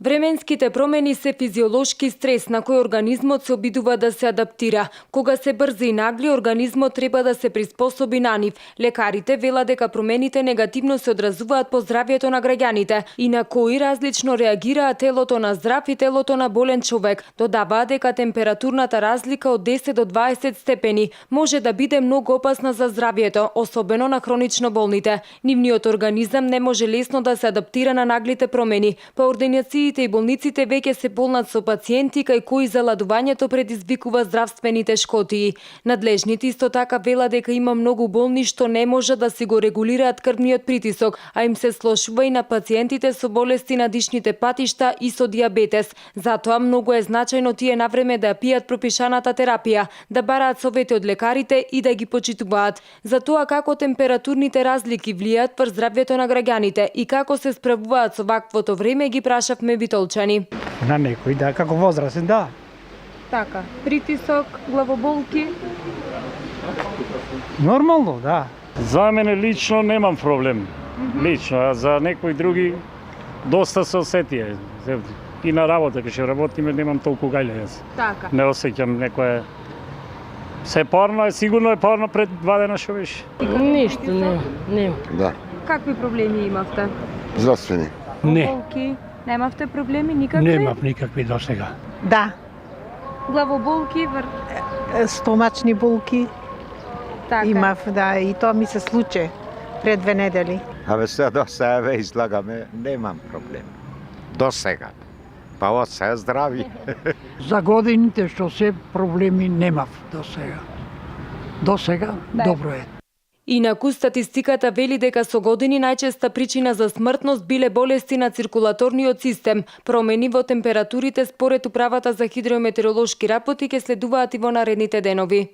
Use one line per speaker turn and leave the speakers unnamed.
Временските промени се физиолошки стрес на кој организмот се обидува да се адаптира. Кога се брзи и нагли, организмот треба да се приспособи на нив. Лекарите велат дека промените негативно се одразуваат по здравјето на граѓаните и на кои различно реагираат телото на здрав и телото на болен човек. Додаваат дека температурната разлика од 10 до 20 степени може да биде многу опасна за здравјето, особено на хронично болните. Нивниот организам не може лесно да се адаптира на наглите промени. По ординациите и болниците веќе се полнат со пациенти кај кои заладувањето предизвикува здравствени тешкотии. Надлежните исто така велат дека има многу болни што не може да си го регулираат крвниот притисок, а им се слошува и на пациентите со болести на дишните патишта и со дијабетес. Затоа многу е значајно тие навреме да пијат пропишаната терапија, да бараат совети од лекарите и да ги почитуваат. За тоа како температурните разлики влијаат врз здравјето на граѓаните и како се справуваат со ваквото време ги прашавме битолчани.
На некој, да, како возрастен, да.
Така, притисок, главоболки.
Нормално, да.
За мене лично немам проблем. Лично, а за некои други доста се осетија. И на работа, кога ќе работиме, немам толку гајле јас.
Така.
Не осеќам некое... Се парно е, сигурно е парно пред 2 дена што беше.
Ништо нема.
Да,
Какви проблеми имавте?
здравствени.
Не,
Болки, немавте проблеми никакви?
немав никакви до сега.
Да,
Главоболки,
стомачни болки
така.
имав, да, и тоа ми се случи пред 2 недели.
Абе сега до сега ве излагаме, немам проблем. До сега. Па од сега здрави.
За годините што се проблеми немав до сега. До сега добро е.
Инаку статистиката вели дека со години најчеста причина за смртност биле болести на циркулаторниот систем. Промени во температурите според Управата за хидрометеоролошки работи ќе следуваат и во наредните денови.